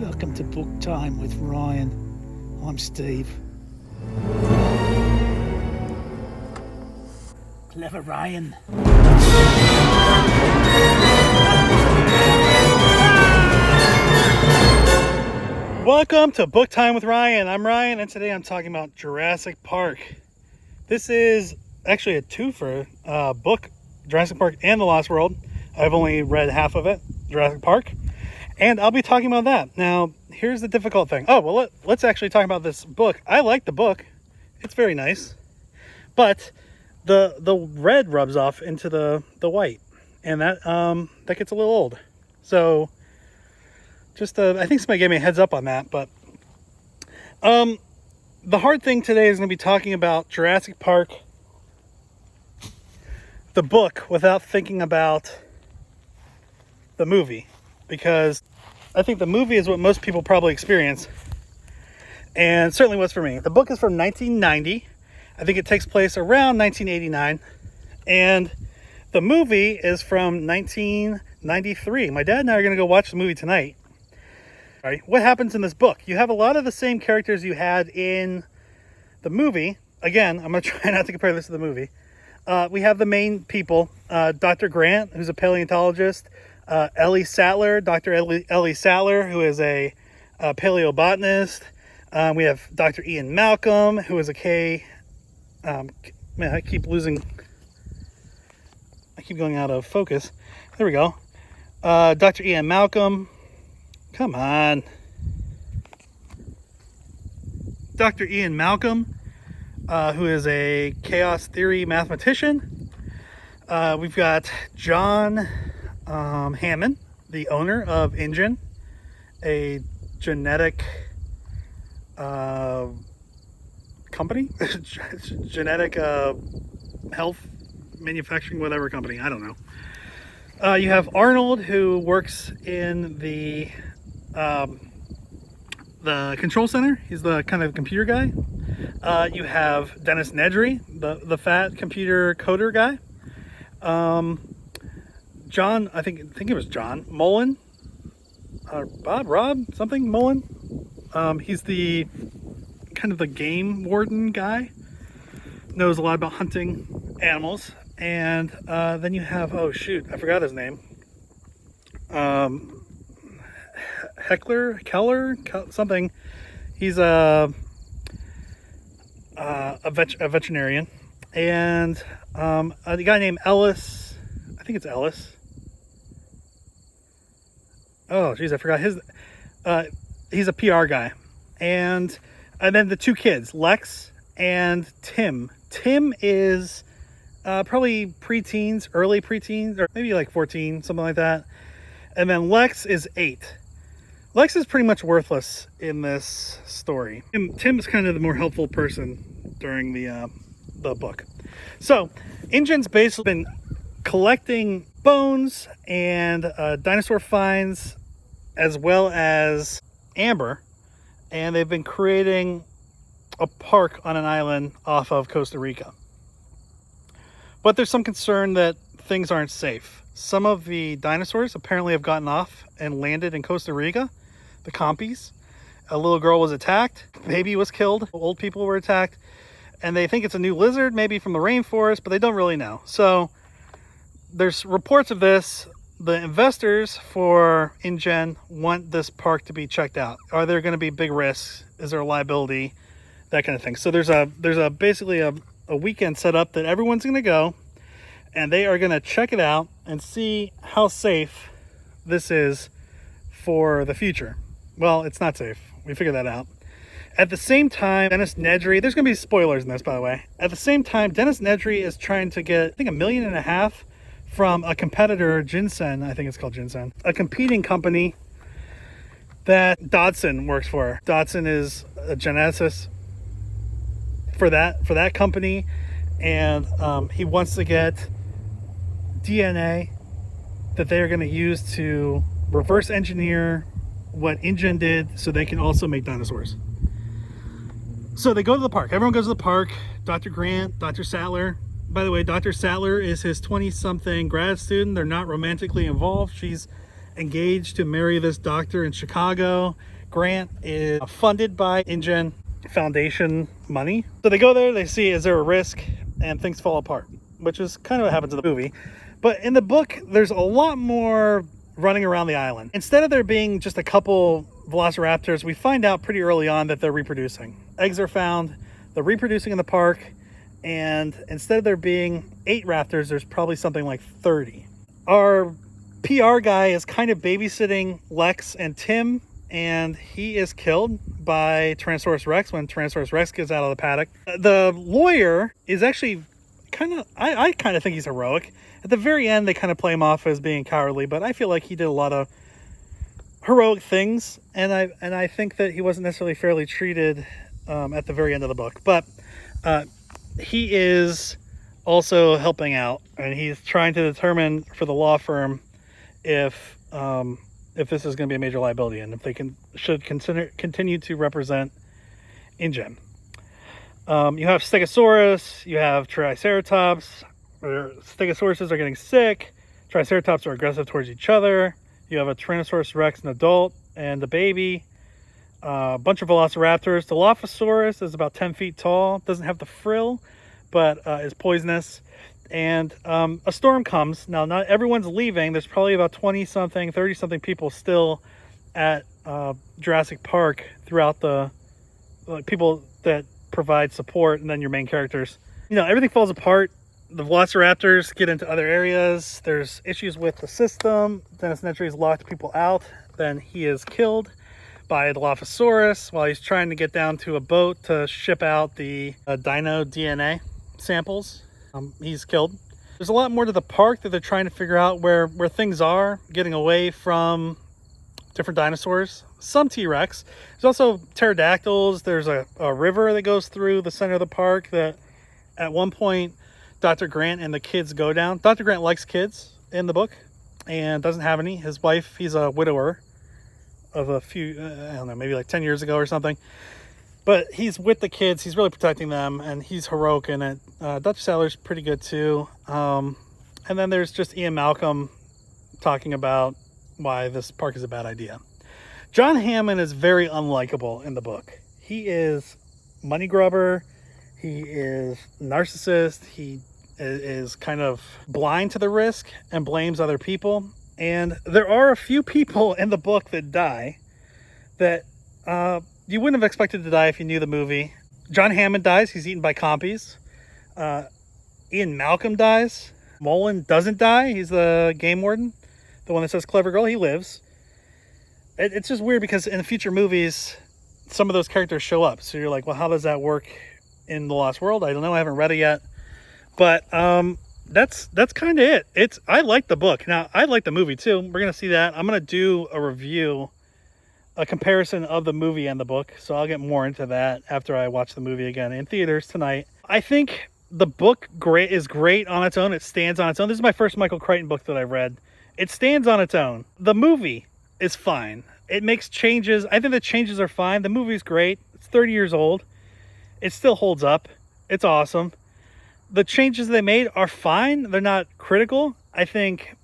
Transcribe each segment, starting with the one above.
Welcome to Book Time with Ryan. I'm Steve. Clever Ryan. Welcome to Book Time with Ryan. I'm Ryan, and today I'm talking about Jurassic Park. This is actually a twofer book, Jurassic Park and The Lost World. I've only read half of it, Jurassic Park, and I'll be talking about that. Now, here's the difficult thing. Oh, well, let's actually talk about this book. I like the book. It's very nice, but the red rubs off into the white, and that gets a little old. So just I think somebody gave me a heads up on that. But the hard thing today is going to be talking about Jurassic Park, the book, without thinking about the movie, because I think the movie is what most people probably experience, and certainly was for me. The book is from 1990. I think it takes place around 1989, and the movie is from 1993. My dad and I are going to go watch the movie tonight. All right, what happens in this book? You have a lot of the same characters you had in the movie. Again, I'm going to try not to compare this to the movie. We have the main people, Dr. Grant, who's a paleontologist, Ellie Sattler, Dr. Ellie Sattler, who is a paleobotanist. We have Dr. Ian Malcolm, who is a man, I keep going out of focus. There we go. Dr. Ian Malcolm. Come on. Dr. Ian Malcolm, who is a chaos theory mathematician. We've got John Hammond, the owner of InGen, a genetic company, genetic health manufacturing, whatever company, I don't know. You have Arnold, who works in the control center. He's the kind of computer guy. You have Dennis Nedry, the fat computer coder guy. John, I think it was John Mullen, Rob something Mullen. He's the kind of the game warden guy. Knows a lot about hunting animals. And then you have, oh shoot, I forgot his name. Keller, something. He's a veterinarian, and a guy named Ellis. I think it's Ellis. Oh geez, I forgot his. He's a PR guy, and then the two kids, Lex and Tim. Tim is probably preteens, early preteens, or maybe like 14, something like that. And then Lex is 8. Lex is pretty much worthless in this story. Tim is kind of the more helpful person during the book. So, InGen's basically been collecting bones and dinosaur finds, as well as amber, and they've been creating a park on an island off of Costa Rica. But there's some concern that things aren't safe. Some of the dinosaurs apparently have gotten off and landed in Costa Rica, the Compies. A little girl was attacked, baby was killed, old people were attacked, and they think it's a new lizard, maybe from the rainforest, but they don't really know. So there's reports of this. The investors for InGen want this park to be checked out. Are there going to be big risks? Is there a liability? That kind of thing. So there's basically a weekend set up that everyone's going to go, and they are going to check it out and see how safe this is for the future. Well, it's not safe. We figured that out. At the same time, Dennis Nedry, there's going to be spoilers in this, by the way. At the same time, Dennis Nedry is trying to get, I think, $1.5 million from a competitor, Ginseng. I think it's called Ginseng, a competing company that Dodson works for. Dodson is a geneticist for that company, and he wants to get DNA that they are going to use to reverse engineer what InGen did, so they can also make dinosaurs. So they go to the park. Everyone goes to the park. Dr. Grant, Dr. Sattler. By the way, Dr. Sattler is his 20-something grad student. They're not romantically involved. She's engaged to marry this doctor in Chicago. Grant is funded by InGen Foundation money. So they go there, they see, is there a risk? And things fall apart, which is kind of what happens in the movie. But in the book, there's a lot more running around the island. Instead of there being just a couple velociraptors, we find out pretty early on that they're reproducing. Eggs are found, they're reproducing in the park, and instead of there being 8 raptors, there's probably something like 30. Our PR guy is kind of babysitting Lex and Tim, and he is killed by Tyrannosaurus Rex when Tyrannosaurus Rex gets out of the paddock. The lawyer is actually kind of, I kind of think he's heroic. At the very end, they kind of play him off as being cowardly, but I feel like he did a lot of heroic things, and I think that he wasn't necessarily fairly treated at the very end of the book. But he is also helping out, and he's trying to determine for the law firm if this is going to be a major liability and if they should continue to represent InGen. You have Stegosaurus, you have Triceratops. Stegosauruses are getting sick. Triceratops are aggressive towards each other. You have a Tyrannosaurus Rex, an adult, and a baby. A bunch of velociraptors. Dilophosaurus is about 10 feet tall. Doesn't have the frill, but is poisonous. And a storm comes. Now, not everyone's leaving. There's probably about 20-something, 30-something people still at Jurassic Park throughout the people that provide support, and then your main characters. You know, everything falls apart. The velociraptors get into other areas. There's issues with the system. Dennis Nedry's locked people out. Then he is killed by a Dilophosaurus while he's trying to get down to a boat to ship out the dino DNA samples. He's killed. There's a lot more to the park that they're trying to figure out where things are, getting away from different dinosaurs. Some T-Rex. There's also pterodactyls. There's a river that goes through the center of the park that at one point Dr. Grant and the kids go down. Dr. Grant likes kids in the book and doesn't have any. His wife, he's a widower of a few, I don't know, maybe like 10 years ago or something. But he's with the kids. He's really protecting them, and he's heroic in it. Dr. Sadler's pretty good too. And then there's just Ian Malcolm talking about why this park is a bad idea. John Hammond is very unlikable in the book. He is money grubber. He is narcissist. He is kind of blind to the risk and blames other people. And there are a few people in the book that die that you wouldn't have expected to die if you knew the movie. John Hammond dies. He's eaten by compies. Ian Malcolm dies. Mullen doesn't die. He's the game warden. The one that says clever girl. He lives. It's just weird because in the future movies, some of those characters show up. So you're like, well, how does that work in The Lost World? I don't know. I haven't read it yet. But that's kind of it. I like the book. Now, I like the movie too. We're going to see that. I'm going to do a review, a comparison of the movie and the book. So I'll get more into that after I watch the movie again in theaters tonight. I think the book is great on its own. It stands on its own. This is my first Michael Crichton book that I've read. It stands on its own. The movie is fine. It makes changes. I think the changes are fine. The movie's great. It's 30 years old. It still holds up. It's awesome. The changes they made are fine. They're not critical. I think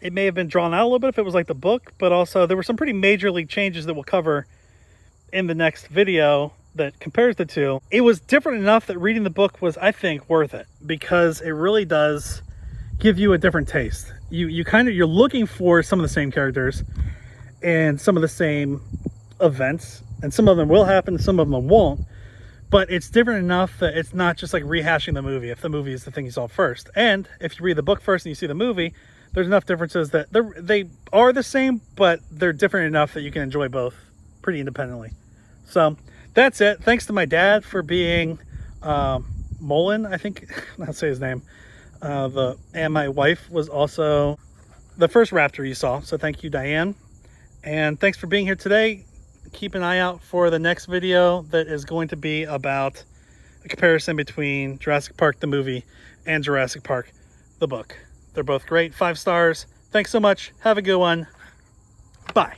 it may have been drawn out a little bit if it was like the book, but also there were some pretty major league changes that we'll cover in the next video that compares the two. It was different enough that reading the book was, I think, worth it because it really does give you a different taste. You're looking for some of the same characters and some of the same events, and some of them will happen, some of them won't. But it's different enough that it's not just like rehashing the movie if the movie is the thing you saw first. And if you read the book first and you see the movie, there's enough differences that they are the same, but they're different enough that you can enjoy both pretty independently. So that's it. Thanks to my dad for being Mullen, I think, I'll say his name. And my wife was also the first raptor you saw. So thank you, Diane. And thanks for being here today. Keep an eye out for the next video that is going to be about a comparison between Jurassic Park, the movie, and Jurassic Park, the book. They're both great. 5 stars. Thanks so much. Have a good one. Bye.